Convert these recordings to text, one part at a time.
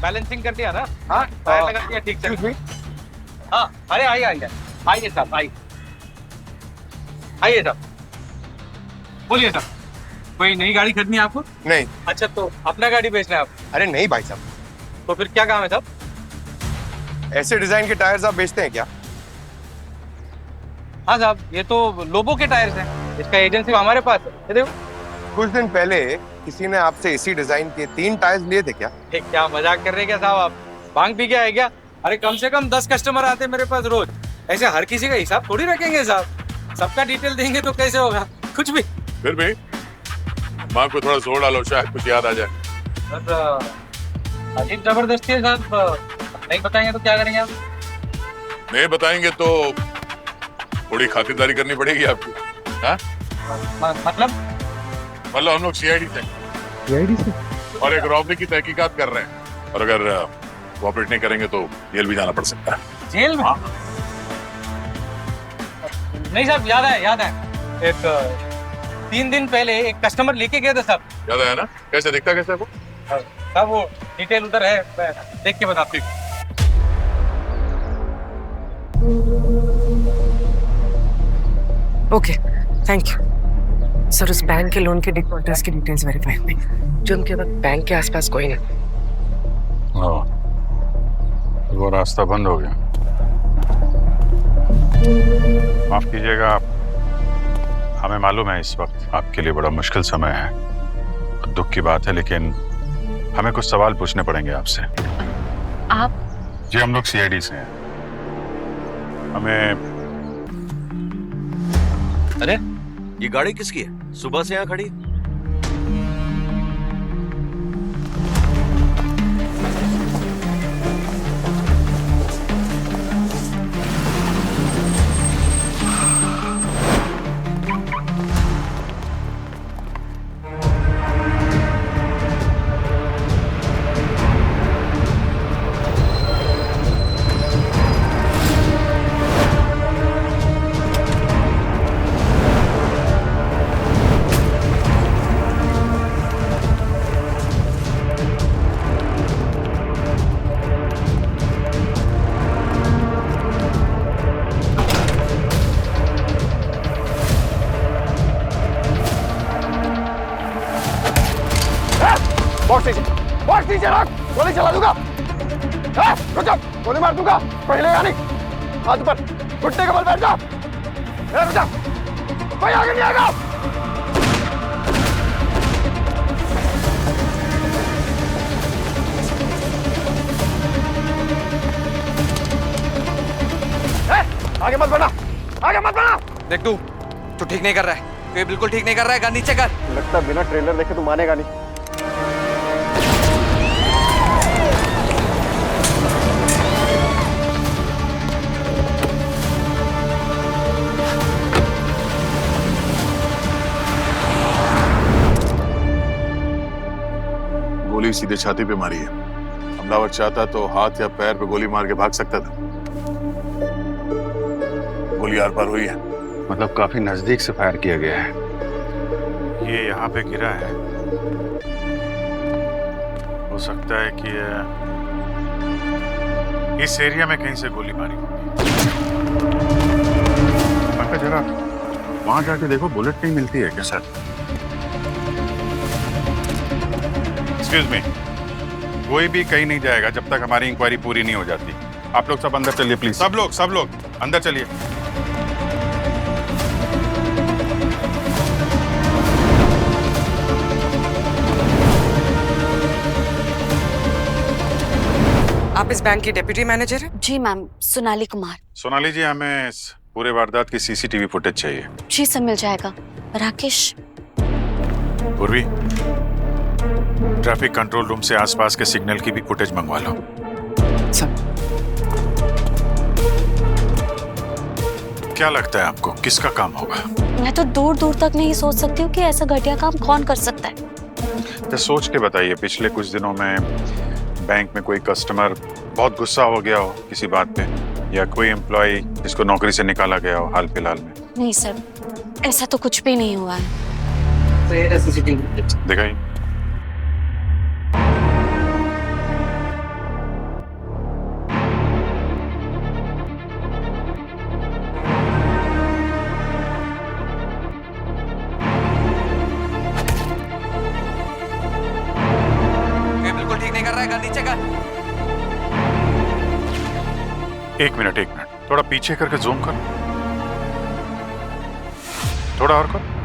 Balancing कर दिया ना? हाँ टायर लगा दिया ठीक से? हाँ, अरे आइए आइए आइए साहब, आइए आइए साहब, बोलिए साहब, कोई नई गाड़ी खरीदनी है आपको? नहीं। अच्छा, तो अपना गाड़ी बेचना है आप? अरे नहीं भाई साहब, तो फिर क्या काम है साहब? ऐसे डिजाइन के टायर्स आप बेचते हैं क्या? हाँ साहब, ये तो लोबो के टायर्स हैं, इसका एजेंसी हमारे पास है, ये देखो। कुछ दिन पहले किसी ने आपसे इसी डिजाइन के 3 टायर्स लिए थे क्या? ये क्या मजाक कर रहे हैं क्या साहब आप? भांग पी गया है क्या? अरे कम से कम 10 कस्टमर आते हैं मेरे पास रोज, ऐसे हर किसी का हिसाब थोड़ी रखेंगे साहब, सबका डिटेल देंगे तो कैसे होगा? कुछ भी। फिर भी माँ को थोड़ा जोर डालो, शायद कुछ याद आ जाए। अजीब जबरदस्ती है साहब, नहीं बताएंगे तो क्या करेंगे आप? नहीं बताएंगे तो थोड़ी खातिरदारी करनी पड़ेगी आपकी। हाँ, मतलब हम लोग सीआईडी से और एक रॉबरी की तहकीकात कर रहे हैं, और अगर कोऑपरेट नहीं करेंगे तो जेल भी जाना पड़ सकता है। जेल में? नहीं साहब, याद है, एक 3 दिन पहले एक कस्टमर लेके गया था साहब। याद आया ना? कैसे दिखता, कैसे वो? साहब वो डिटेल उधर है, मैं देख के बताती हूँ। Okay, thank you sir. उस बैंक के लोन के डिफॉल्टर्स की डिटेल्स वेरीफाई हुई, जो उनके बाद बैंक के आसपास कोई नहीं। हाँ, वो रास्ता बंद हो गया। माफ कीजिएगा, हमें मालूम है इस वक्त आपके लिए बड़ा मुश्किल समय है, दुख की बात है, लेकिन हमें कुछ सवाल पूछने पड़ेंगे आपसे। आप? जी, हम लोग सीआईडी से हैं। हमें अरे ये गाड़ी किसकी है? सुबह से यहाँ खड़ी है। बहुत नीचे रख, गोली चला दूंगा। रुक जा, गोली मार दूंगा। पहले यानी हाथ ऊपर, घुटने के बल बैठ जा। रुक जा, कोई आगे नहीं आएगा। आगे मत बढ़ना, आगे मत बढ़ना। देख तू ठीक नहीं कर रहा है, तू बिल्कुल ठीक नहीं कर रहा है, नीचे कर। लगता बिना ट्रेलर देखे तू मानेगा नहीं। गोली सीधे छाती पे मारी है। हमलावर चाहता तो हाथ या पैर पे गोली मार के भाग सकता था। गोली आर पार हुई है। मतलब काफी नजदीक से फायर किया गया है। ये यहाँ पे गिरा है, हो सकता है कि इस एरिया में कहीं से गोली मारी होगी। जरा वहां जाके देखो, बुलेट कहीं मिलती है क्या सर? एक्सक्यूज मी, कोई भी कहीं नहीं जाएगा जब तक हमारी इंक्वायरी पूरी नहीं हो जाती। आप लोग सब अंदर चलिए प्लीज। सब लोग अंदर चलिए। आप इस बैंक की डेप्यूटी मैनेजर हैं? जी मैम, सोनाली कुमार। सोनाली जी, हमें इस पूरे वारदात की सीसीटीवी फुटेज चाहिए। जी सब मिल जाएगा। राकेश, पूर्वी, ट्रैफिक कंट्रोल रूम से आसपास के सिग्नल की भी फुटेज मंगवा लो। सर, क्या लगता है आपको किसका काम होगा? मैं तो दूर दूर तक नहीं सोच सकती हूँ कि ऐसा घटिया काम कौन कर सकता है। तो सोच के बताइए, पिछले कुछ दिनों में बैंक में कोई कस्टमर बहुत गुस्सा हो गया हो किसी बात पे, या कोई एम्प्लॉय जिसको नौकरी से निकाला गया हो हाल फिलहाल में? नहीं सर, ऐसा तो कुछ भी नहीं हुआ है। तो ये सीसीटीवी दिखाइए। रहा है, नीचे कर। एक मिनट थोड़ा पीछे करके जूम कर, थोड़ा और कर।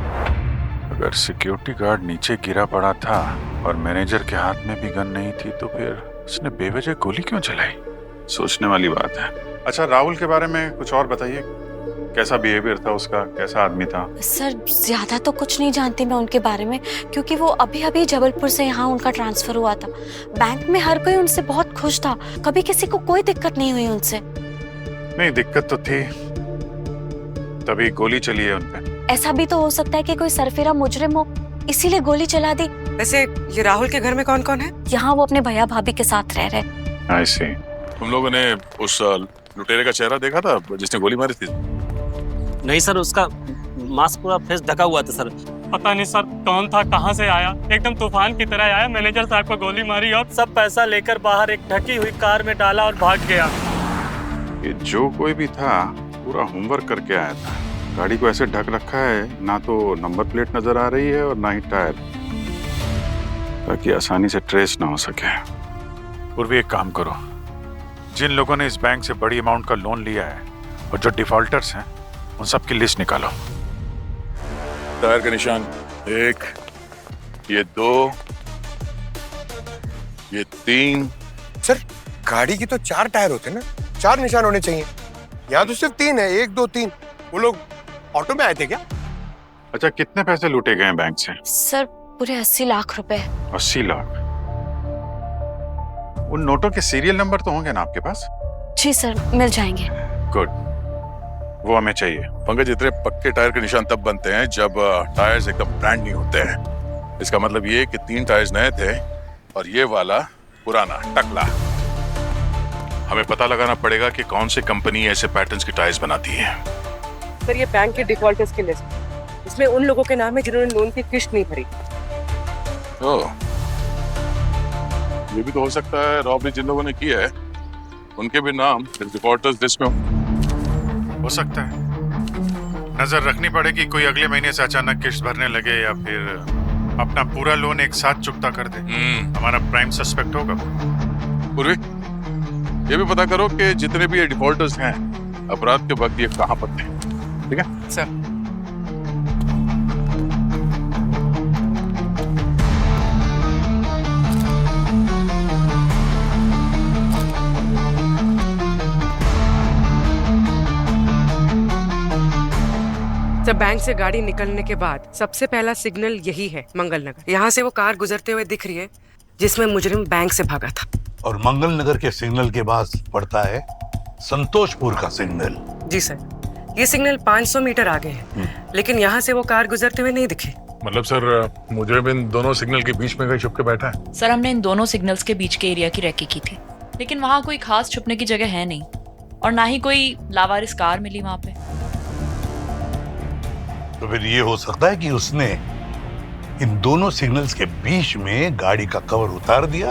अगर सिक्योरिटी गार्ड नीचे गिरा पड़ा था और मैनेजर के हाथ में भी गन नहीं थी तो फिर उसने बेवजह गोली क्यों चलाई? सोचने वाली बात है। अच्छा, राहुल के बारे में कुछ और बताइए, कैसा बिहेवियर था उसका, कैसा आदमी था? सर ज्यादा तो कुछ नहीं जानती मैं उनके बारे में, क्योंकि वो अभी अभी जबलपुर से यहाँ उनका ट्रांसफर हुआ था। बैंक में हर कोई उनसे बहुत खुश था, कभी किसी को कोई दिक्कत नहीं हुई उनसे। नहीं, दिक्कत तो थी, तभी गोली चली है उनपे। ऐसा भी तो हो सकता है कि कोई सरफिरा मुजरिम हो, इसीलिए गोली चला दी। वैसे ये राहुल के घर में कौन कौन है? यहाँ वो अपने भैया भाभी के साथ रह रहे। I see। तुम लोगों ने उस लुटेरे का चेहरा देखा था जिसने गोली मारी थी? नहीं सर, उसका मास्क पूरा फेस ढका हुआ था सर। पता नहीं सर कौन था, कहाँ से आया, एकदम तूफान की तरह आया, मैनेजर साहब को गोली मारी और सब पैसा लेकर बाहर एक ढकी हुई कार में डाला और भाग गया। ये जो कोई भी था पूरा होमवर्क करके आया था। गाड़ी को ऐसे ढक रखा है, ना तो नंबर प्लेट नजर आ रही है और ना ही टायर, ताकि आसानी से ट्रेस ना हो सके। और भी एक काम करो, जिन लोगों ने इस बैंक से बड़ी अमाउंट का लोन लिया है और जो डिफॉल्टर्स हैं उन सब की लिस्ट निकालो। टायर के निशान 1, ये 2, ये 3। सर गाड़ी की तो 4 टायर होते हैं ना, 4 निशान होने चाहिए। यहाँ तो सिर्फ 3 है, 1 2 3। वो लोग ऑटो में आए थे क्या? अच्छा, कितने पैसे लूटे गए बैंक से? सर पूरे 80 लाख रुपए। 80 लाख? उन नोटों के सीरियल नंबर तो होंगे ना आपके पास? जी सर, मिल जाएंगे। गुड, वो हमें चाहिए। पंकज, इतने पक्के टायर के निशान तब बनते हैं जब टायर्स एकदम ब्रांड न्यू होते हैं। इसका मतलब ये कि 3 टायर्स नए थे और ये वाला पुराना टकला। हमें पता लगाना पड़ेगा कि कौन सी कंपनी ऐसे पैटर्न्स की टायर्स बनाती है। सर ये बैंक के डिफॉल्टर्स की लिस्ट, इसमें उन लोगों के नाम है जिन्होंने लोन की किस्त नहीं भरी। ओह, ये भी तो हो सकता है रॉबरी जिन लोगों ने किया है उनके भी नाम डिफॉल्टर्स लिस्ट में हो सकता है। नजर रखनी पड़ेगी, कोई अगले महीने से अचानक किस्त भरने लगे या फिर अपना पूरा लोन एक साथ चुकता कर दे। हमारा प्राइम सस्पेक्ट होगा। पूर्वी, ये भी पता करो कि जितने भी ये डिफॉल्टर्स हैं अपराध के वक्त ये कहाँ पर थे। ठीक है सर। जब बैंक से गाड़ी निकलने के बाद सबसे पहला सिग्नल यही है, मंगल नगर। यहाँ से वो कार गुजरते हुए दिख रही है जिसमें मुजरिम बैंक से भागा था। और मंगल नगर के सिग्नल के बाद पड़ता है संतोषपुर का सिग्नल। जी सर, ये सिग्नल 500 मीटर आगे है, लेकिन यहाँ से वो कार गुजरते हुए नहीं दिखे। मतलब सर, मुजरिम इन दोनों सिग्नल के बीच में कहीं छुप के बैठा है? सर हमने इन दोनों सिग्नल्स के बीच के एरिया की रैकी की थी, लेकिन वहाँ कोई खास छुपने की जगह है नहीं और ना ही कोई लावारिस कार मिली वहाँ पे। तो फिर ये हो सकता है कि उसने इन दोनों सिग्नल्स के बीच में गाड़ी का कवर उतार दिया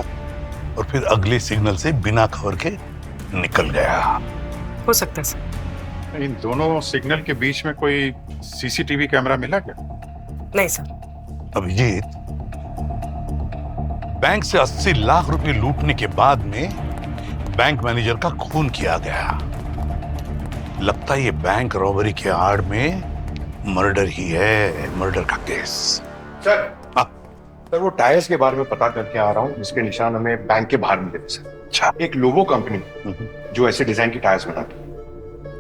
और फिर अगले सिग्नल से बिना कवर के निकल गया। हो सकता है सर। इन दोनों सिग्नल के बीच में कोई सीसीटीवी कैमरा मिला क्या? नहीं सर। अभिजीत, बैंक से 80 लाख रुपए लूटने के बाद में बैंक मैनेजर का खून किया गया। लगता है ये बैंक रॉबरी के आड़ में मर्डर ही है, मर्डर का केस। सर, सर वो टायर्स के बारे में पता करके आ रहा हूँ जिसके निशान हमें बैंक के बाहर मिले सर। अच्छा, एक लोगो कंपनी जो ऐसे डिजाइन की टायर्स बनाती है।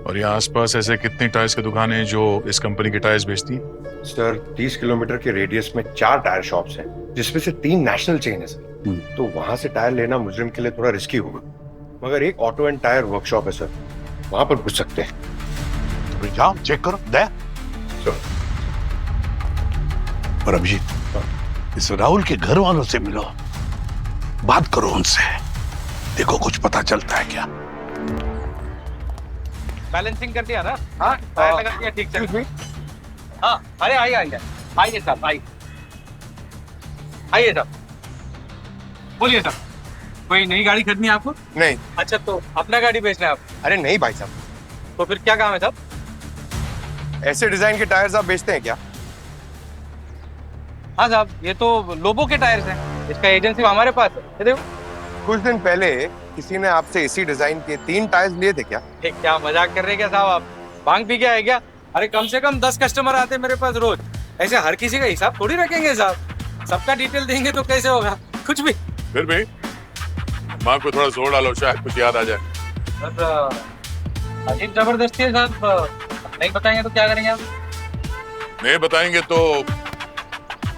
और यहाँ आसपास ऐसे कितनी टायर्स की दुकानें हैं जो इस कंपनी के टायर्स बेचती हैं? सर 30 किलोमीटर के रेडियस में 4 टायर शॉप्स हैं, जिसमें से 3 नेशनल चेन है सर। तो वहां से टायर लेना मुजरिम के लिए थोड़ा रिस्की होगा, मगर एक ऑटो एंड टायर वर्कशॉप है सर, वहां पर पूछ सकते हैं। तो जाओ चेक करो। दे पर अभिजीत, इस राहुल के घर वालों से मिलो, बात करो उनसे, देखो कुछ पता चलता है क्या। बैलेंसिंग कर दिया ना? हाँ, टायर लगा दिया ठीक से। हाँ, अरे आइए आइए आइए साहब, आइए आइए साहब, बोलिए साहब, कोई नई गाड़ी खरीदनी है आपको? नहीं। अच्छा, तो अपना गाड़ी बेचना है आप? अरे नहीं भाई साहब। तो फिर क्या काम है साहब? ऐसे डिजाइन के टायर्स आप बेचते हैं क्या? हाँ साहब, ये तो लोबो के टायर्स हैं, इसका एजेंसी हमारे पास है। ये देखो। कुछ दिन पहले किसी ने आपसे इसी डिजाइन के 3 टायर्स लिए थे क्या? क्या मजाक कर रहे क्या साहब आप? भांग पी गया है क्या? अरे कम से कम 10 कस्टमर आते मेरे पास रोज। ऐसे हर किसी का हिसाब थोड़ी रखेंगे साहब। सबका डिटेल देंगे तो कैसे होगा? कुछ भी। फिर भी माँ को थोड़ा जोर डालो, शायद कुछ याद आ जाए। अजीब जबरदस्ती है साहब, नहीं बताएंगे तो क्या करेंगे आप? नहीं बताएंगे तो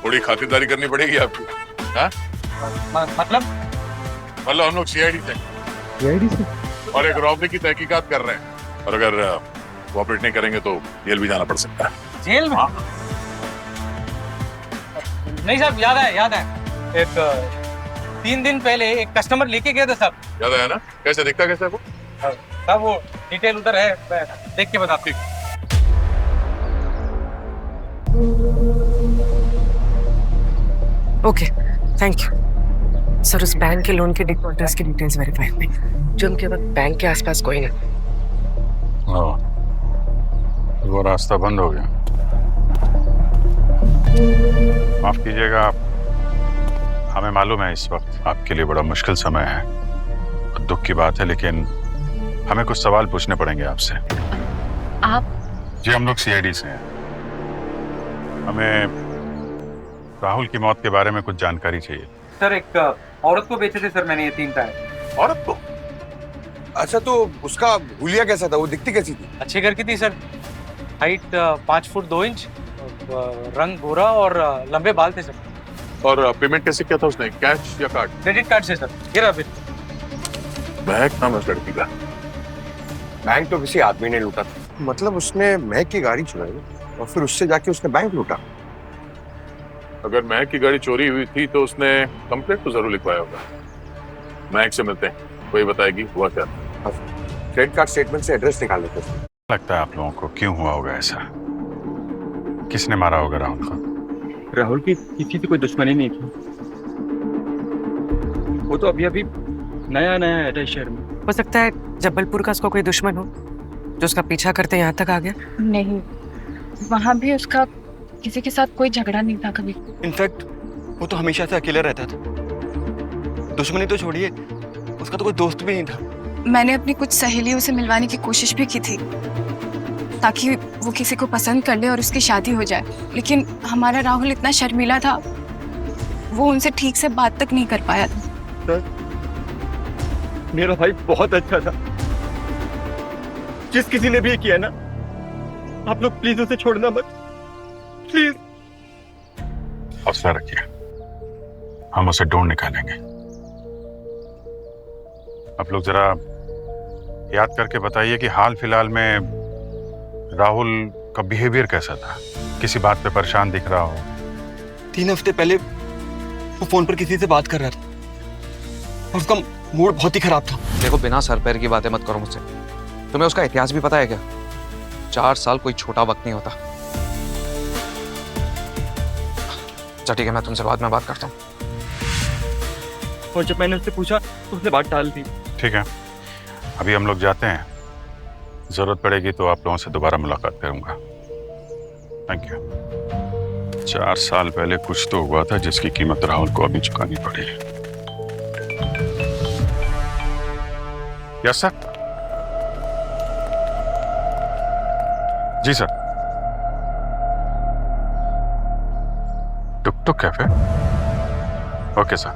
थोड़ी खातिरदारी करनी पड़ेगी आपकी। हाँ? मतलब हम लोग सीआईडी से और एक रॉबरी की तहकीकात कर रहे हैं, और अगर कोऑपरेट नहीं करेंगे तो जेल भी जाना पड़ सकता है। जेल में? नहीं साहब, याद है एक 3 दिन पहले एक कस्टमर लेके गया था साहब। याद आया ना? कैसे दिखता, कैसे वो? साहब वो डिटेल उधर है, मैं देख के बताती हूँ। Okay, thank you sir. उस बैंक के लोन के डिफॉल्टर्स की डिटेल्स वेरीफाई हुई, जो उनके वक्त बैंक के आसपास कोई नहीं। वो रास्ता बंद हो गया। माफ कीजिएगा, हमें मालूम है इस वक्त आपके लिए बड़ा मुश्किल समय है, दुख की बात है, लेकिन हमें कुछ सवाल पूछने पड़ेंगे आपसे। आप? जी, हम लोग सीआईडी से हैं। हमें राहुल की मौत के बारे में कुछ जानकारी चाहिए। सर एक औरत को बेचे थे सर मैंने ये 3 टायर। औरत को? अच्छा, तो उसका हुलिया कैसा था? वो दिखती कैसी थी? अच्छे घर की थी सर। हाइट 5 फुट 2 इंच, रंग गोरा और लंबे बाल थे सर। और पेमेंट कैसे किया था उसने, कैश या कार्ड? क्रेडिट कार्ड से सर। ये रहा बिल। महक नाम है उस लड़की का। बैंक तो किसी आदमी ने लूटा था। मतलब उसने महक की गाड़ी चुराई और फिर उससे जाके उसने बैंक लूटा। अगर महक की गाड़ी चोरी हुई थी तो उसने कंप्लेंट तो जरूर लिखवाया होगा। महक से मिलते हैं, वही बताएगी हुआ क्या। क्रेडिट कार्ड स्टेटमेंट से एड्रेस निकाल लेते हैं। लगता है आप लोगों को क्यों हुआ होगा ऐसा? किसने मारा होगा राहुल को? राहुल की किसी से कोई दुश्मनी नहीं थी, वो तो अभी नया आया था शहर में। हो सकता है जबलपुर का उसका कोई दुश्मन हो जो उसका पीछा करते यहाँ तक आ गया। नहीं, वहाँ भी उसका किसी के साथ कोई झगड़ा नहीं था कभी। इनफैक्ट वो तो हमेशा से अकेला रहता था। दुश्मनी तो छोड़िए, उसका तो कोई दोस्त भी नहीं था। मैंने अपनी कुछ सहेलियों से मिलवाने की कोशिश भी की थी ताकि वो किसी को पसंद कर ले और उसकी शादी हो जाए, लेकिन हमारा राहुल इतना शर्मीला था, वो उनसे ठीक से बात तक नहीं कर पाया था। सर, मेरा भाई बहुत अच्छा था। जिस किसी ने भी किया ना, आप लोग प्लीज उसे छोड़ना मत, प्लीज। हौसला रखिए, हम उसे ढूंढ निकालेंगे। आप लोग जरा याद करके बताइए कि हाल फिलहाल में राहुल का बिहेवियर कैसा था? किसी बात पे परेशान दिख रहा हो? 3 हफ्ते पहले वो फोन पर किसी से बात कर रहा था और उसका मूड बहुत ही खराब था। देखो, बिना सर पैर की बातें मत करो मुझसे। तुम्हें उसका इतिहास भी पता है क्या? 4 साल कोई छोटा वक्त नहीं होता। अच्छा ठीक है, मैं तुमसे बाद में बात करता हूँ। और जब मैंने उससे पूछा तो उसने बात टाल दी। ठीक है, अभी हम लोग जाते हैं, जरूरत पड़ेगी तो आप लोगों से दोबारा मुलाकात करूंगा। Thank you. 4 साल पहले कुछ तो हुआ था जिसकी कीमत राहुल को अभी चुकानी पड़ी। Yes sir. जी sir. Tuk tuk cafe? Okay sir,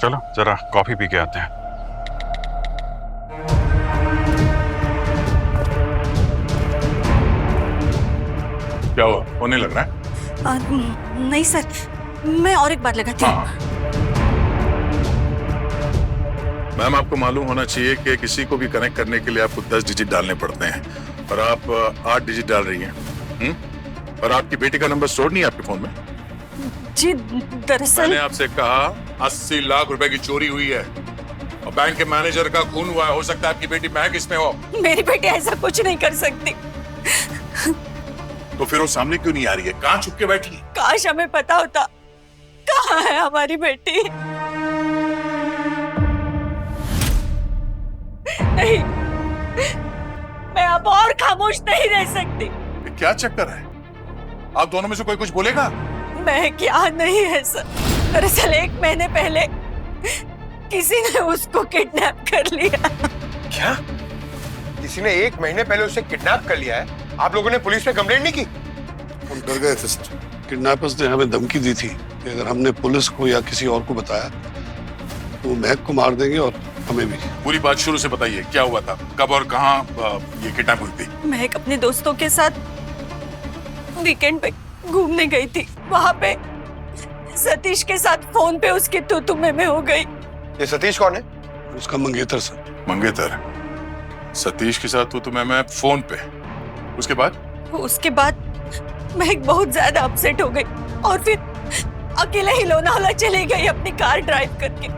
चलो जरा कॉफी पी के आते हैं। क्या हुआ, होने लग रहा है? नहीं सर, मैं और एक बार लगाती हूँ। मैम, आपको मालूम होना चाहिए कि किसी को भी कनेक्ट करने के लिए आपको 10 डिजिट डालने पड़ते हैं, और आप 8 डिजिट डाल रही हैं। और आपकी बेटी का नंबर स्टोर नहीं है आपके फोन में? जी दरअसल मैंने आपसे कहा 80 लाख रुपए की चोरी हुई है और बैंक के मैनेजर का खून हुआ है। हो सकता है आपकी बेटी महक इसमें हो। मेरी बेटी ऐसा कुछ नहीं कर सकती। तो फिर वो सामने क्यों नहीं आ रही है? कहाँ छुप के बैठी है? काश हमें पता होता कहाँ है हमारी बेटी। नहीं, मैं अब और खामोश नहीं रह सकती। ये क्या चक्कर है? आप दोनों में से कोई कुछ बोलेगा? मैं क्या नहीं है सर। दरअसल 1 महीने पहले किसी ने उसको किडनैप कर लिया। क्या? किसी ने 1 महीने पहले उसे किडनैप कर लिया है? आप लोगों ने पुलिस में कंप्लेंट नहीं की? हम डर गए थे सर। किडनैपर्स ने हमें धमकी दी थी कि अगर हमने पुलिस को या किसी और को बताया तो वो महक को मार देंगे और हमें भी। पूरी बात शुरू से बताइए, क्या हुआ था, कब और कहाँ ये किडनैप हुई थी? महक अपने दोस्तों के साथ वीकेंड पे घूमने गई थी। वहाँ पे सतीश के साथ फोन पे उसकी तू में हो गई। ये सतीश कौन है? उसका मंगेतर सर। मंगेतर? सतीश के साथ तू मैं फोन पे, उसके बाद महक बहुत ज्यादा अपसेट हो गई और फिर अकेले ही लोनावला चली गई अपनी कार ड्राइव करके।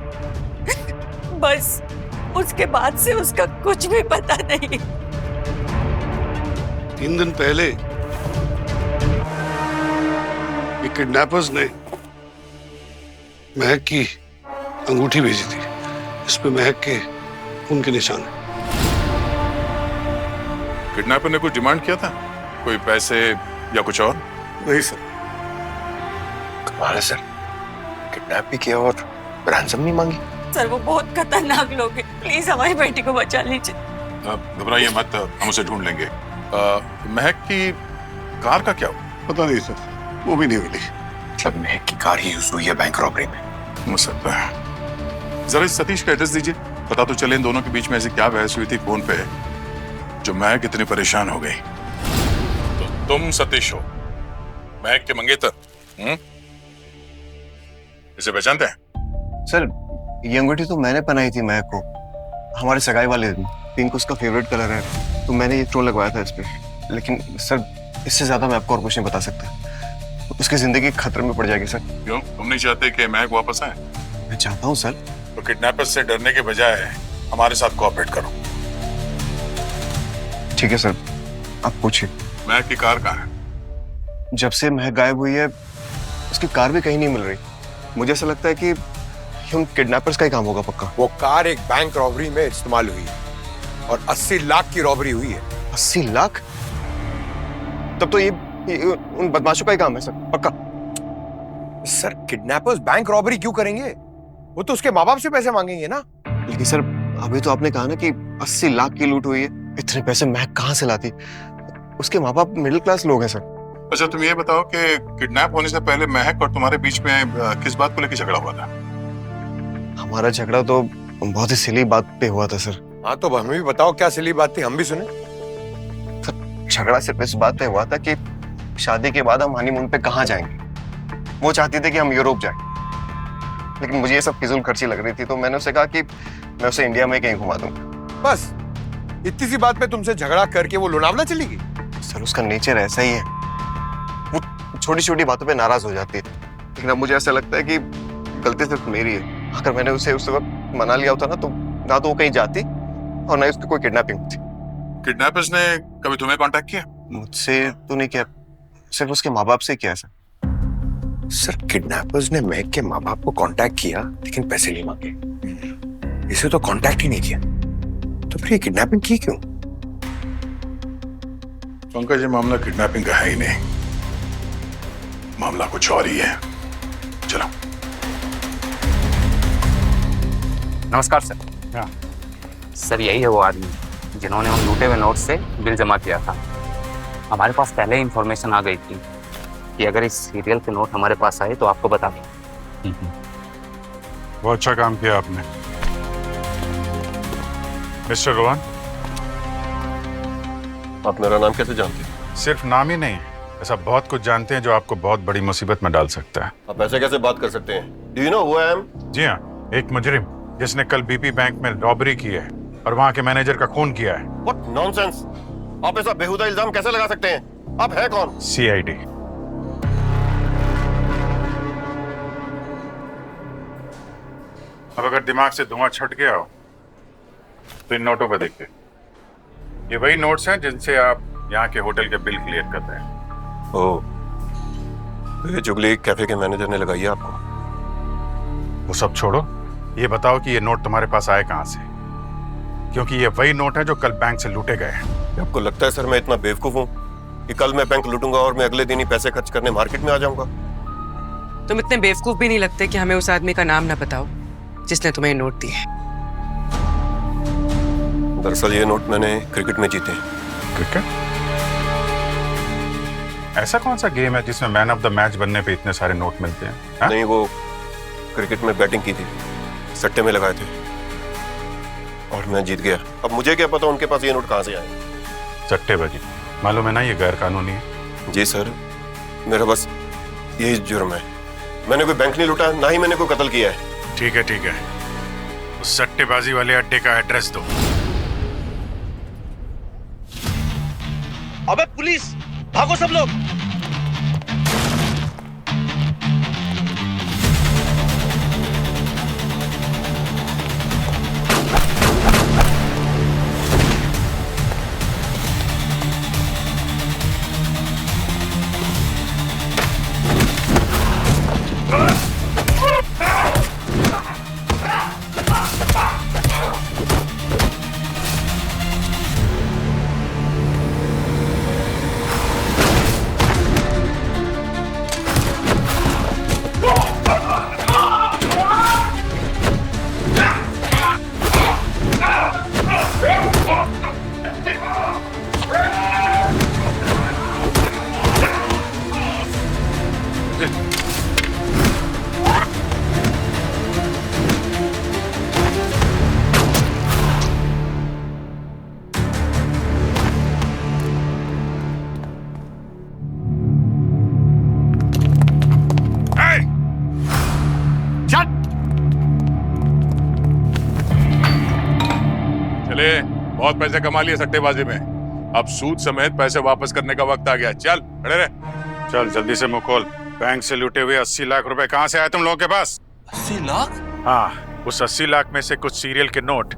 बस उसके बाद से उसका कुछ भी पता नहीं। 3 दिन पहले ये किडनैपर्स ने महक की अंगूठी भेजी थी, इस पे महक के खून के निशान है। किडनैपर ने कुछ डिमांड किया था, कोई पैसे या कुछ और? नहीं सर। कमाल है सर, किडनैप भी किया और रैंसम नहीं मांगी। सर वो बहुत खतरनाक लोग हैं, प्लीज हमारी बेटी को बचा लीजिए। घबराइए मत, हम उसे ढूंढ लेंगे। महक की कार का क्या हुआ? पता नहीं सर, वो भी नहीं मिली। मतलब महक की कार ही यूज हुई है बैंक रॉबरी में? हो सकता है। जरा इस सतीश का एड्रेस दीजिए, पता तो चले इन दोनों के बीच में ऐसी क्या बहस हुई थी फोन पे जो महक इतनी परेशान हो गई। तो तुम सतीश हो, महक के मंगेतर? इसे पहचानते हैं? सर ये अंगूठी तो मैंने पहनाई थी महक को, हमारे सगाई वाले दिन। पिंक उसका फेवरेट कलर है, तो मैंने ये स्टोन लगवाया था इस पे। लेकिन सर इससे ज्यादा मैं आपको और कुछ नहीं बता सकता। उसकी जिंदगी खतरे में पड़ जाएगी सर। क्यों, तुम नहीं चाहते कि महक वापस आए? मैं चाहता हूँ सर। तो किडनैपर्स से डरने के बजाय हमारे साथ कोऑपरेट करो। ठीक है सर, आप पूछिए। महक की कार कहाँ है? जब से महक गायब हुई है उसकी कार भी कहीं नहीं मिल रही। मुझे ऐसा लगता है कि उन किडनैपर्स का ही काम होगा पक्का। वो कार एक बैंक रॉबरी में इस्तेमाल हुई है और 80 लाख की रॉबरी हुई है। 80 लाख? तब तो ये उन बदमाशों का ही काम है सर, पक्का। सर किडनैपर्स बैंक रॉबरी क्यों करेंगे? वो तो उसके माँ बाप से पैसे मांगेंगे ना। लेकिन सर अभी तो आपने कहा ना कि 80 लाख की लूट हुई है, इतने पैसे महक कहाँ से लाती? उसके माँ बाप मिडिल क्लास लोग हैं सर। अच्छा तुम ये बताओ कि किडनैप होने से पहले महक और तुम्हारे बीच में किस बात को लेकर झगड़ा हुआ था? हमारा झगड़ा तो बहुत ही सिली बात पे हुआ था सर। हाँ तो हमें भी बताओ क्या सिली बात थी, हम भी सुने। झगड़ा सिर्फ इस बात पे हुआ था कि शादी के बाद हम हनीमून पे कहाँ जाएंगे। वो चाहती थी कि हम यूरोप जाएं, लेकिन मुझे ये सब फिजूल खर्ची लग रही थी, तो मैंने उसे कहा कि मैं उसे इंडिया में कहीं घुमा दूंगा। बस इतनी सी बात पे तुमसे झगड़ा करके वो लोनावला चली गई? सर उसका नेचर ऐसा ही है, वो छोटी छोटी बातों पे नाराज हो जाती है। लेकिन अब मुझे ऐसा लगता है कि गलती सिर्फ मेरी है। अगर मैंने उसे उस वक्त मना लिया होता ना तो वो कहीं जाती और ना ही उसकी कोई किडनैपिंग होती। किडनैपर्स ने कभी तुम्हें कांटेक्ट किया? मुझसे तो नहीं किया, सिर्फ उसके माँ बाप से किया सर। सर किडनैपर्स ने महक के माँ बाप को कांटेक्ट किया लेकिन पैसे नहीं मांगे। इसे तो कांटेक्ट ही नहीं किया, तो फिर ये किडनैपिंग की क्यों? पंकज ये मामला किडनैपिंग का है ही नहीं, मामला कुछ और ही है। चलो। नमस्कार सर। सर यही है वो आदमी जिन्होंने उन लूटे हुए नोट से बिल जमा किया था। हमारे पास पहले ही इंफॉर्मेशन आ गई थी कि अगर इस सीरियल के नोट हमारे पास आए तो आपको बता दें। बहुत अच्छा काम किया आपने मिस्टर रोहन। आप मेरा नाम कैसे जानते हैं? सिर्फ नाम ही नहीं, ऐसा बहुत कुछ जानते हैं जो आपको बहुत बड़ी मुसीबत में डाल सकता है। आप ऐसे कैसे बात कर सकते हैं? Do you know who I am? जी हाँ, एक मुजरिम जिसने कल बीपी बैंक में रॉबरी की है और वहाँ के मैनेजर का खून किया है। What nonsense! आप ऐसा बेहुदा इल्जाम कैसे लगा सकते हैं? आप हैं कौन? CID। अब अगर दिमाग से धुआं छट गया हो तो इन नोटों पर देखिए। ये वही नोट्स हैं जिनसे आप यहाँ के होटल के बिल क्लियर करते हैं। ओह, ये जुगली कैफे के मैनेजर ने लगाई है आपको? वो सब छोड़ो, ये बताओ कि ये नोट तुम्हारे पास आए कहाँ से? क्योंकि ये वही नोट है जो कल बैंक से लूटे गए हैं। आपको लगता है सर मैं इतना बेवकूफ हूँ कि कल मैं बैंक लूटूंगा और मैं अगले दिन ही पैसे खर्च करने मार्केट में आ जाऊंगा? तुम इतने बेवकूफ भी नहीं लगते कि हमें उस आदमी का नाम ना बताओ जिसने तुम्हें नोट दिए। दरअसल ये नोट मैंने क्रिकेट में जीते। क्रिकेट? ऐसा कौन सा गेम है जिसमें मैन ऑफ द मैच बनने पे इतने सारे नोट मिलते हैं? हा? नहीं, वो क्रिकेट में बैटिंग की थी, सट्टे में लगाए थे और मैं जीत गया। अब मुझे क्या पता उनके पास ये नोट कहाँ से आए। सट्टेबाजी मालूम है ना, ये गैर कानूनी है। जी सर, मेरा बस यही जुर्म है। मैंने कोई बैंक नहीं लूटा, ना ही मैंने कोई कत्ल किया है। ठीक है ठीक है, उस सट्टेबाजी वाले अड्डे का एड्रेस दो। अबे पुलिस, भागो सब लोग। बहुत पैसे कमा लिए सट्टेबाजी में, अब सूद समेत पैसे वापस करने का वक्त आ गया। चल खड़े रहे। चल जल्दी से मुंह खोल। बैंक से लूटे हुए 80 लाख रुपए कहाँ से आए तुम लोगों के पास? 80 लाख? हाँ, उस 80 लाख में से कुछ सीरियल के नोट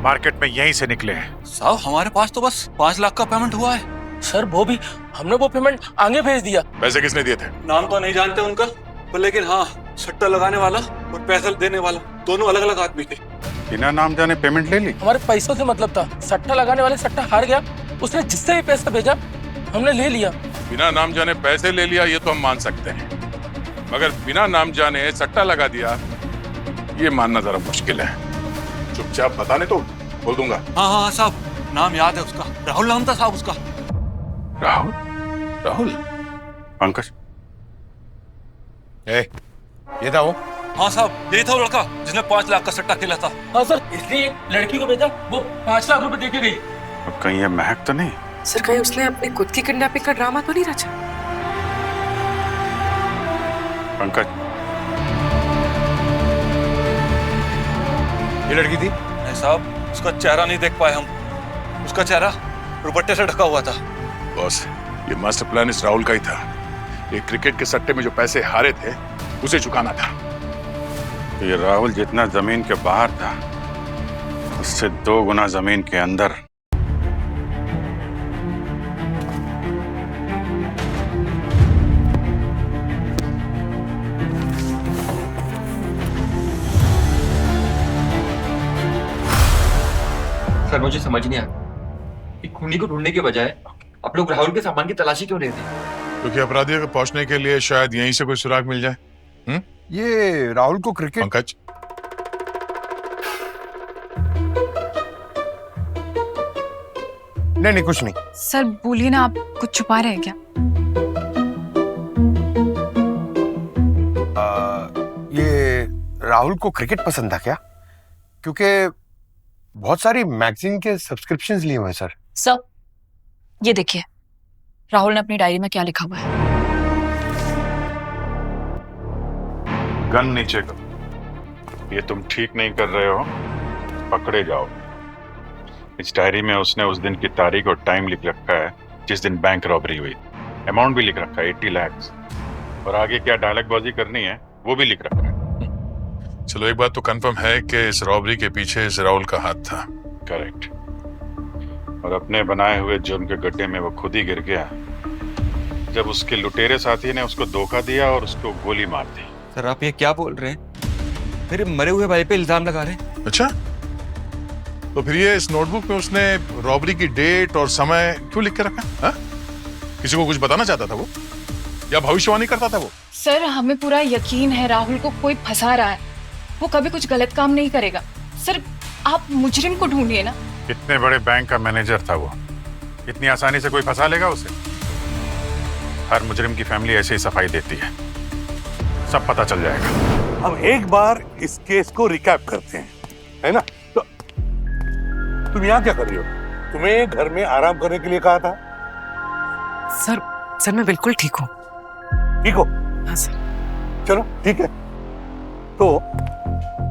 मार्केट में यहीं से निकले हैं। साहब हमारे पास तो बस 5 लाख का पेमेंट हुआ है। सर वो भी हमने वो पेमेंट आगे भेज दिया। पैसे किसने दिए थे? नाम तो नहीं जानते उनका, पर लेकिन हाँ, सट्टा लगाने वाला और पैसा देने वाला दोनों अलग अलग आदमी थे। बिना नाम जाने पेमेंट ले ली? हमारे पैसों से मतलब था। सट्टा लगाने वाले सट्टा हार गया, उसने जिससे भी पैसा भेजा हमने ले लिया। बिना नाम जाने पैसे ले लिया ये तो हम मान सकते हैं, मगर बिना नाम जाने सट्टा लगा दिया ये मानना जरा मुश्किल है। चुपचाप बताने तो बोल दूंगा। हाँ हाँ साहब, नाम याद है उसका, राहुल नाम था साहब उसका। राहुल? राहुल? पंकज, ये था वो? हाँ साहब, यही था वो लड़का जिसने 5 लाख का सट्टा खेला था। हाँ सर, इसलिए लड़की को भेजा, वो 5 लाख रुपए देके गई। अब कहीं ये महक तो नहीं? सर कहीं उसने अपनी खुद की किडनैपिंग का ड्रामा तो नहीं रचा? पंकज, ये लड़की थी? नहीं साहब, उसका चेहरा नहीं देख पाए हम। उसका चेहरा दुपट्टे से ढका हुआ था। बॉस, ये मास्टर प्लान इस राहुल का ही था। ये क्रिकेट के सट्टे में जो पैसे हारे थे उसे चुकाना था। तो ये राहुल जितना जमीन के बाहर था उससे 2 गुना जमीन के अंदर। सर मुझे समझ नहीं आया कि खूनी को ढूंढने के बजाय आप लोग राहुल के सामान की तलाशी क्यों लेते हैं? क्योंकि अपराधियों के पहुंचने के लिए शायद यहीं से कोई सुराग मिल जाए। ये राहुल को क्रिकेट पंकज, नहीं कुछ नहीं। सर बोलिए ना, आप कुछ छुपा रहे हैं क्या? ये राहुल को क्रिकेट पसंद था क्या? क्योंकि बहुत सारी मैगजीन के सब्सक्रिप्शंस लिए हुए हैं सर। सर ये देखिए, राहुल ने अपनी डायरी में क्या लिखा हुआ है। गन नीचे करो, ये तुम ठीक नहीं कर रहे हो, पकड़े जाओ। इस डायरी में उसने उस दिन की तारीख और टाइम लिख रखा है जिस दिन बैंक रॉबरी हुई। अमाउंट भी लिख रखा है 80 लाख, और आगे क्या डायलॉगबाजी करनी है वो भी लिख रखा है। चलो एक बात तो कंफर्म है कि इस रॉबरी के पीछे इस राहुल का हाथ था। करेक्ट। और अपने बनाए हुए जुर्म के गड्ढे में वो खुद ही गिर गया जब उसके लुटेरे साथी ने उसको धोखा दिया और उसको गोली मार दी। सर आप ये क्या बोल रहे हैं? मेरे मरे हुए भाई पे इल्जाम लगा रहे हैं। अच्छा, तो फिर ये इस नोटबुक में उसने रॉबरी की डेट और समय क्यों लिख के रखा? हा? किसी को कुछ बताना चाहता था वो, या भविष्यवाणी करता था वो? सर हमें पूरा यकीन है राहुल को कोई फंसा रहा है। वो कभी कुछ गलत काम नहीं करेगा। सर आप मुजरिम को ढूंढिए ना। इतने बड़े बैंक का मैनेजर था वो, इतनी आसानी से कोई फंसा लेगा उसे? हर मुजरिम की फैमिली ऐसे ही सफाई देती है, सब पता चल जाएगा। हम एक बार इस केस को रिकैप करते हैं, है ना? तो तुम यहाँ क्या कर रही हो? तुम्हें घर में आराम करने के लिए कहा था। सर मैं बिल्कुल ठीक हूँ। ठीक हो? हाँ सर। चलो ठीक है। तो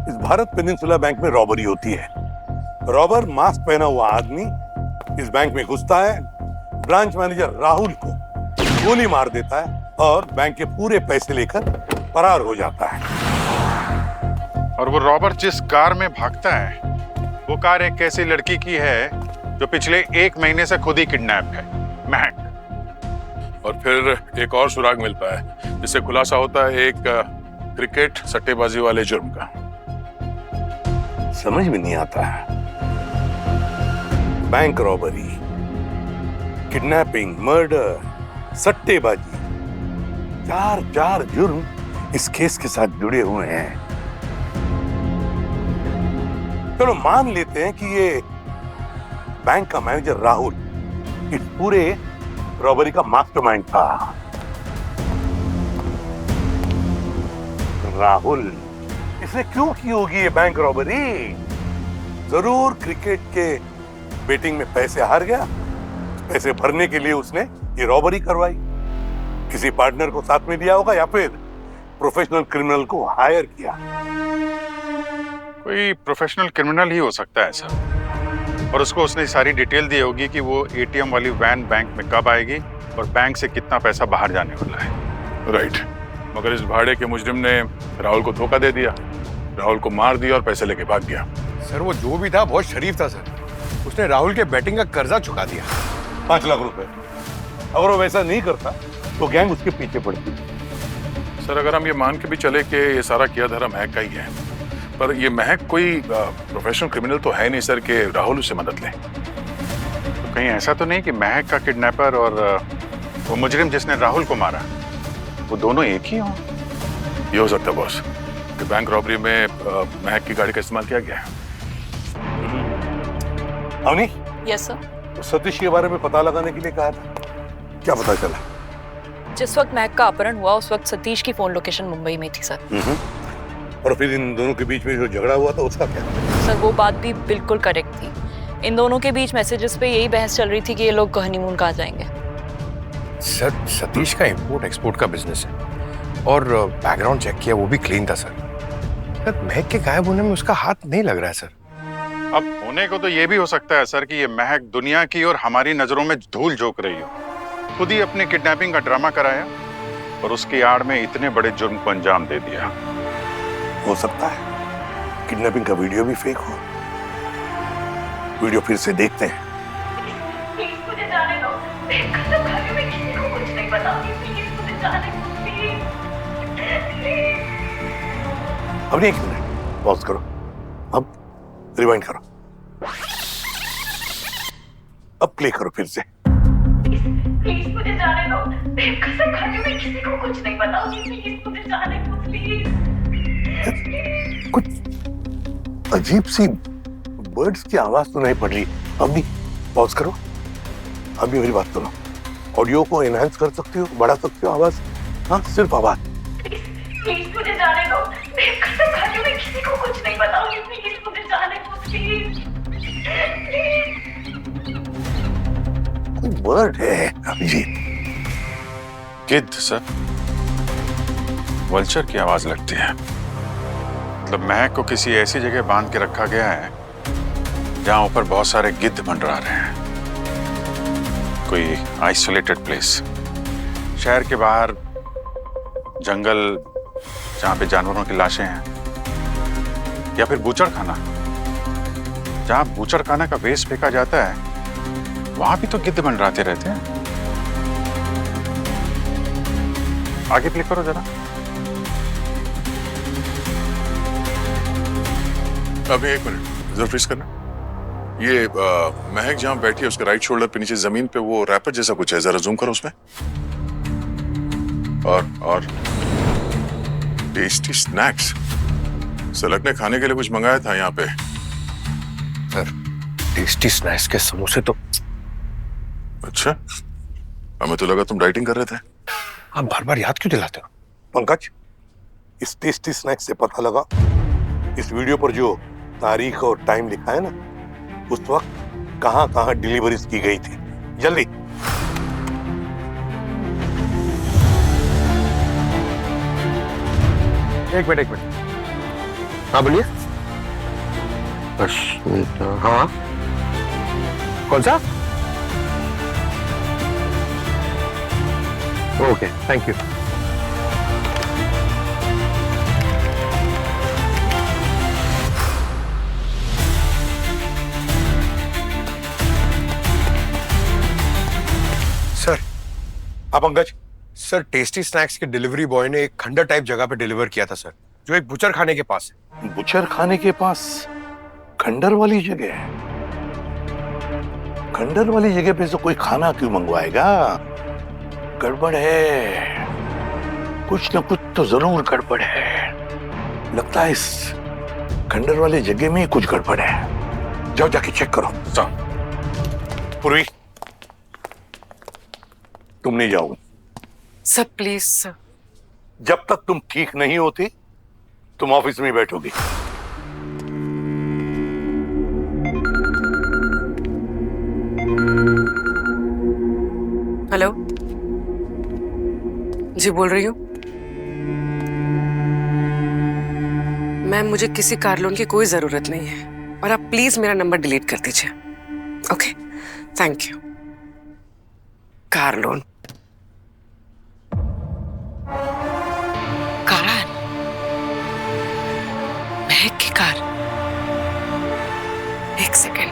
इस भारत पेनिनसुला बैंक में रॉबरी होती है। रॉबर मास्क पहना हुआ आदमी इस बैंक में घुसता है, ब्रांच मैनेजर राहुल को गोली मार देता है और बैंक के पूरे पैसे लेकर फरार हो जाता है। और वो रॉबर जिस कार में भागता है, वो कार एक ऐसी लड़की की है जो पिछले 1 महीने से खुद ही किडनैप है, महक। और फिर एक और सुराग मिलता है जिससे खुलासा होता है एक क्रिकेट सट्टेबाजी वाले जुर्म का। समझ में नहीं आता है। बैंक रॉबरी, किडनैपिंग, मर्डर, सट्टेबाजी, चार जुर्म इस केस के साथ जुड़े हुए हैं। चलो मान लेते हैं कि ये बैंक का मैनेजर राहुल इस पूरे रॉबरी का मास्टरमाइंड था। राहुल, इसने क्यों की होगी ये बैंक रॉबरी? जरूर क्रिकेट के बेटिंग में पैसे हार गया, पैसे भरने के लिए उसने ये रॉबरी करवाई। किसी पार्टनर को साथ में लिया होगा या फिर प्रोफेशनल क्रिमिनल को हायर किया। कोई प्रोफेशनल क्रिमिनल ही हो सकता है सर, और उसको उसने सारी डिटेल दी होगी कि वो एटीएम वाली वैन बैंक में कब आएगी और बैंक से कितना पैसा बाहर जाने वाला है। राइट, मगर इस भाड़े के मुजरिम ने राहुल को धोखा दे दिया, राहुल को मार दिया और पैसे लेके भाग गया। सर वो जो भी था बहुत शरीफ था सर, उसने राहुल के बैटिंग का कर्जा चुका दिया, 5 लाख रुपए। अगर वो वैसा नहीं करता तो गैंग उसके पीछे पड़ती। सर अगर हम ये मान के भी चले कि ये सारा किया धरा महक का ही है, पर ये महक कोई प्रोफेशनल क्रिमिनल तो है नहीं सर कि राहुल उससे मदद ले। तो कहीं ऐसा तो नहीं कि महक का किडनैपर और वो मुजरिम जिसने राहुल को मारा, वो दोनों एक ही हों? ये हो सकता है बॉस कि बैंक रॉबरी में महक की गाड़ी का इस्तेमाल किया गया है। अवनी? Yes sir. सतीश के बारे में पता लगाने के लिए कहा था, क्या पता चला? जिस वक्त महक का अपहरण हुआ उस वक्त सतीश की फोन लोकेशन मुंबई में थी सर। और फिर इन दोनों के बीच में जो झगड़ा हुआ था उसका क्या? सर वो बात भी बिल्कुल करेक्ट थी। इन दोनों के बीच मैसेजेस पे यही बहस चल रही थी कि ये लोग हनीमून कहाँ जाएंगे। सर सतीश का इंपोर्ट एक्सपोर्ट का बिजनेस है और बैकग्राउंड चेक किया, वो भी क्लीन था सर। महक के गायब होने में उसका हाथ नहीं लग रहा है सर। अब होने को तो ये भी हो सकता है सर कि ये महक दुनिया की और हमारी नजरों में धूल झोंक रही हो, खुद ही अपनी किडनैपिंग का ड्रामा कराया और उसकी आड़ में इतने बड़े जुर्म को अंजाम दे दिया। हो सकता है किडनैपिंग का वीडियो भी फेक हो। वीडियो फिर से देखते हैं। प्लीज मुझे जाने दो, कसम खा के मैं किसी को कुछ नहीं बताऊंगी। प्लीज मुझे जाने दो, प्लीज। अब 1 मिनट पॉज करो, अब रिवाइंड करो, अब प्ले करो फिर से। प्लीज मुझे जाने दो, कसम खा के मैं किसी को कुछ नहीं बताऊंगी। प्लीज मुझे जाने दो, प्लीज। कुछ अजीब सी बर्ड्स की आवाज तो नहीं पड़ रही। अब नहीं, पॉज करो, अभी मेरी बात करो। ऑडियो को एनहांस कर सकते हो, बढ़ा सकते हो आवाज? हाँ, सिर्फ आवाज। प्लीज मुझे जाने दो, कसम खा के मैं किसी को कुछ नहीं बताऊंगी। प्लीज मुझे जाने दो, प्लीज। बर्ड है अभिजीत। गिद्ध सर, वल्चर की आवाज लगती है। मतलब महक को किसी ऐसी जगह बांध के रखा गया है जहां ऊपर बहुत सारे गिद्ध मंडरा रहे हैं। कोई आइसोलेटेड प्लेस, शहर के बाहर जंगल जहां पे जानवरों की लाशें हैं, या फिर बूचड़ खाना जहां बूचड़ खाना का वेस्ट फेंका जाता है, वहां भी तो गिद्ध मंडराते रहते हैं। आगे प्ले करो जरा। अभी 1 मिनट जरा फ्रीज करना। ये महक जहां बैठी है उसके राइट शोल्डर पे नीचे जमीन पे वो रैपर जैसा कुछ है, जरा जूम करो उसमें। और टेस्टी स्नैक्स, सलग ने खाने के लिए कुछ मंगाया था यहाँ पे। सर टेस्टी स्नैक्स के समोसे तो। अच्छा, हमें तो लगा तुम डाइटिंग कर रहे थे। आप बार बार याद क्यों दिलाते हो? पंकज, इस टेस्टी स्नैक्स से पता लगा इस वीडियो पर जो तारीख और टाइम लिखा है ना, उस वक्त कहां कहां डिलीवरीज की गई थी। जल्दी। एक मिनट। हाँ बोलिए। अस्मिता, हाँ कौन सा? Okay, thank you. Sir, Pankaj. Sir tasty snacks के डिलीवरी बॉय ने एक खंडर टाइप जगह पे डिलीवर किया था सर, जो एक बुचर खाने के पास है। बुचर खाने के पास खंडर वाली जगह है? खंडर वाली जगह पे से कोई खाना क्यों मंगवाएगा? गड़बड़ है, कुछ न कुछ तो जरूर गड़बड़ है। लगता है इस खंडर वाली जगह में कुछ गड़बड़ है। जाओ जाके चेक करो। पूर्वी, तुम नहीं जाओ। Sir please sir. जब तक तुम ठीक नहीं होती तुम ऑफिस में बैठोगी। हेलो जी, बोल रही हूँ मैम। मुझे किसी कार लोन की कोई जरूरत नहीं है और आप प्लीज मेरा नंबर डिलीट कर दीजिए। Okay, thank you. Car loan, car, महक की कार। एक सेकेंड,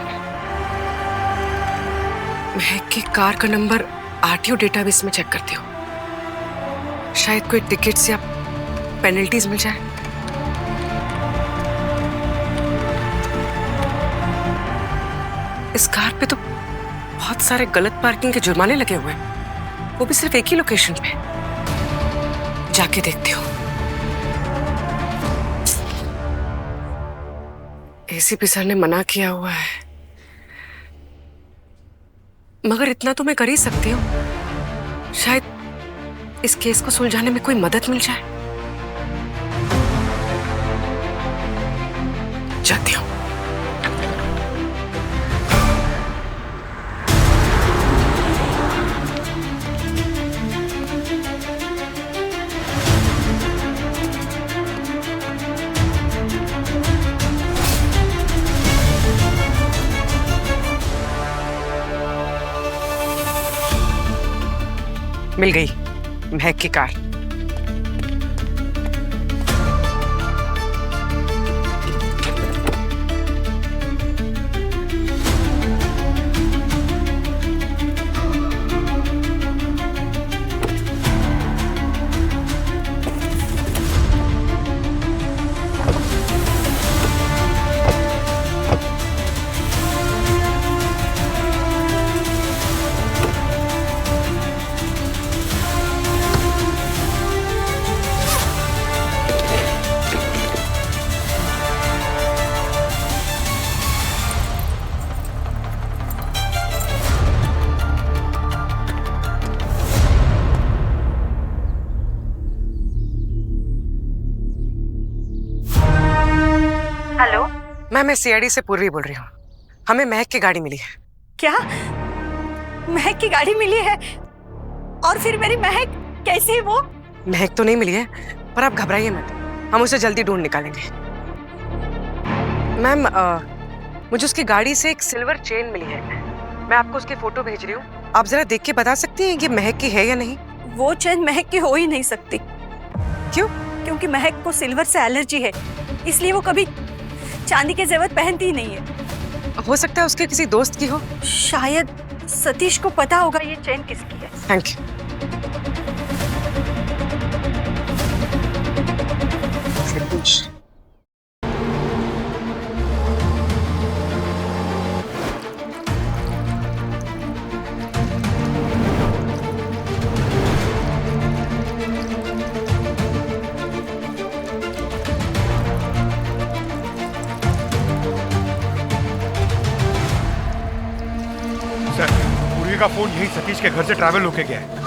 महक की कार का नंबर आरटीओ डेटाबेस में चेक करती हूँ। शायद कोई टिकट्स या पेनल्टीज मिल जाए। इस कार पे तो बहुत सारे गलत पार्किंग के जुर्माने लगे हुए हैं, वो भी सिर्फ एक ही लोकेशन पे। जाके देखती हूँ। एसीपी सर ने मना किया हुआ है, मगर इतना तो मैं कर ही सकती हूँ। शायद इस केस को सुलझाने में कोई मदद मिल जाए। जाती हूँ। मिल गई महक की कार। हेलो मैं सीआईडी से पूर्वी बोल रही हूँ। हमें महक की गाड़ी मिली है। क्या? महक की गाड़ी मिली है? और फिर मेरी महक कैसे है वो? महक तो नहीं मिली है, पर आप घबराइए मत, हम उसे जल्दी ढूंढ निकालेंगे। मैम मुझे उसकी गाड़ी से एक सिल्वर चेन मिली है। मैं आपको उसकी फोटो भेज रही हूँ, आप जरा देख के बता सकती हैं कि महक की है या नहीं? वो चेन महक की हो ही नहीं सकती। क्यों? क्योंकि महक को सिल्वर से एलर्जी है, इसलिए वो कभी चांदी के जेवर पहनती ही नहीं है। हो सकता है उसके किसी दोस्त की हो। शायद सतीश को पता होगा ये चेन किसकी है। Thank you. का फोन यही सतीश के घर से ट्रैवल होके गया है।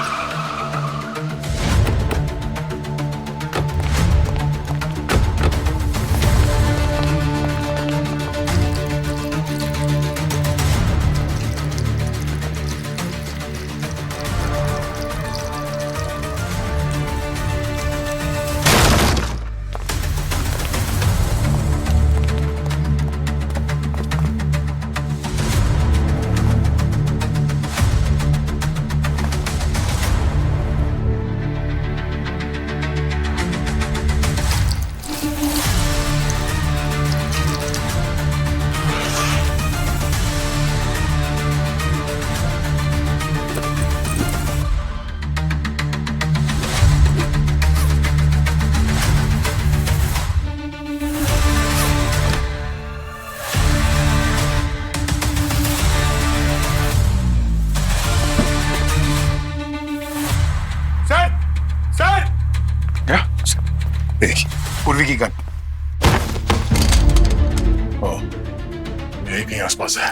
पूर्वी की गन। ओह, यही कहीं आसपास है।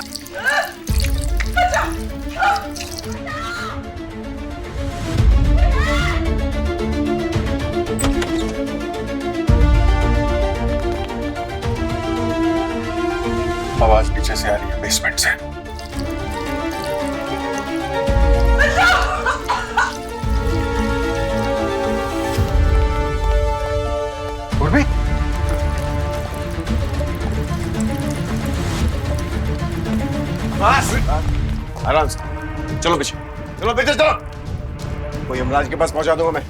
आवाज पीछे से आ रही है, बेसमेंट से। पूर्वी, आराम से चलो पीछे, चलो पीछे चलो। कोई यमराज के पास पहुंचा दूंगा मैं।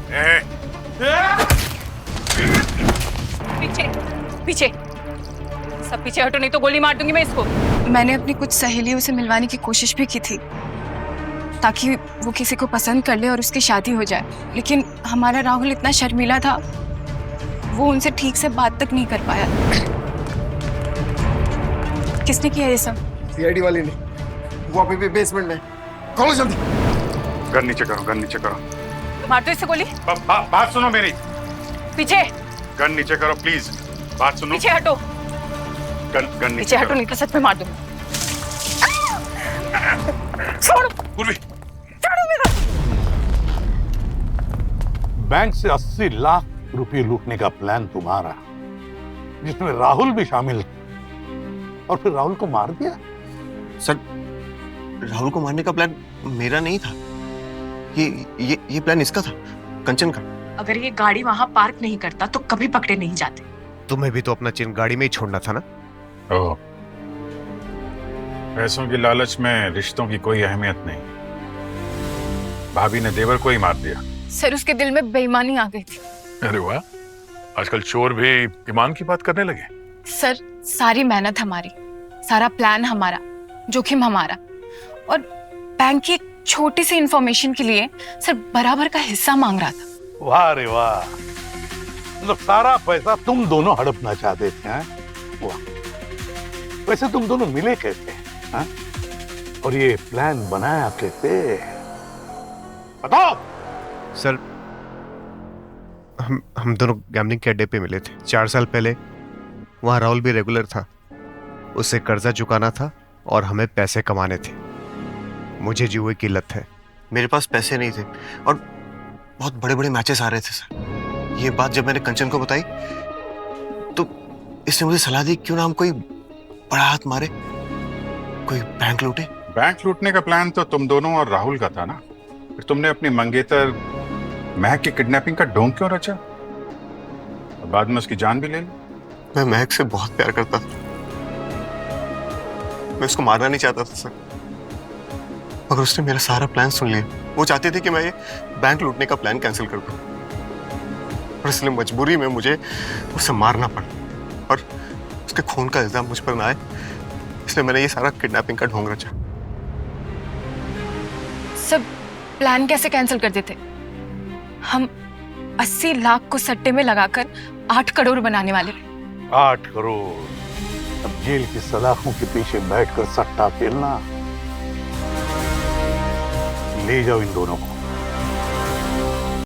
पीछे पीछे, सब पीछे हटो नहीं तो गोली मार दूंगी मैं इसको। मैंने अपनी कुछ सहेलियों से मिलवाने की कोशिश भी की थी ताकि वो किसी को पसंद कर ले और उसकी शादी हो जाए, लेकिन हमारा राहुल इतना शर्मीला था, वो उनसे ठीक से बात तक नहीं कर पाया। किसने किया ये सब? सीआईडी वाली ने। वो अभी भी बेसमेंट में। खोलो जल्दी। गन नीचे करो, गन नीचे करो। मार दो इससे गोली। बात सुनो मेरी। पीछे। गन नीचे करो प्लीज। बात सुनो। पीछे हटो। गन पीछे हटो नहीं तो सच में मार दूंगा। छोड़ो। पूर्वी। छोड़ो मेरा। बैंक से 80 लाख रुपए लूटने का प्लान तुम्हारा, जिसमें राहुल भी शामिल, और फिर राहुल को मार दिया। सर, राहुल को मारने का प्लान मेरा नहीं था। ये प्लान इसका था, कंचन का। अगर ये गाड़ी वहां पार्क नहीं करता तो कभी पकड़े नहीं जाते। तुम्हें भी तो अपना चिन्ह गाड़ी में ही छोड़ना था ना। ओह, पैसों की लालच में रिश्तों की कोई अहमियत नहीं। भाभी ने देवर को ही मार दिया। सर, उसके दिल में बेईमानी आ गई थी। अरे वाह, आजकल चोर भी ईमान की बात करने लगे। सर, सारी मेहनत हमारी, सारा प्लान हमारा, जोखिम हमारा, और बैंक की एक छोटी सी इंफॉर्मेशन के लिए सर बराबर का हिस्सा मांग रहा था। वाह रे वाह, मतलब सारा पैसा तुम दोनों हड़पना चाहते थे। हैं? वाह, वैसे तुम दोनों मिले कैसे? हैं? और ये प्लान बनाया कैसे? बताओ। सर, हम दोनों गैम्बलिंग के अड्डे पे मिले थे 4 साल पहले। वहाँ राहुल भी रेगुलर था, उसे कर्जा चुकाना था और हमें पैसे कमाने थे। मुझे जुए की लत है। मेरे पास पैसे नहीं थे और बहुत बड़े बड़े मैचेस आ रहे थे सर। ये बात जब मैंने कंचन को बताई तो इसने मुझे सलाह दी, क्यों ना हम कोई बड़ा हाथ मारे, कोई बैंक लूटे। बैंक लूटने का प्लान तो तुम दोनों और राहुल का था ना, फिर तुमने अपनी मंगेतर महक की किडनैपिंग का ढोंग क्यों रचा और बाद में उसकी जान भी ले ली? मैं महक से बहुत प्यार करता था, मैं उसको मारना नहीं चाहता था सर, मगर उसने मेरा सारा प्लान सुन लिया। वो चाहते थे कि मैं ये बैंक लूटने का प्लान कैंसिल कर दूं, और इसलिए मजबूरी में मुझे उसे मारना पड़ा, और उसके खून का इल्जाम मुझ पर ना आए, इसलिए मैंने ये सारा किडनैपिंग का ढोंग रचा। सब प्लान कैसे कैंसिल कर देते? हम 80 लाख को सट्टे में लगाकर 8 करोड़ बनाने वाले थे। 8 करोड़? अब जेल की सलाखों के पीछे बैठकर सट्टा खेलना। ले जाओ इन दोनों को।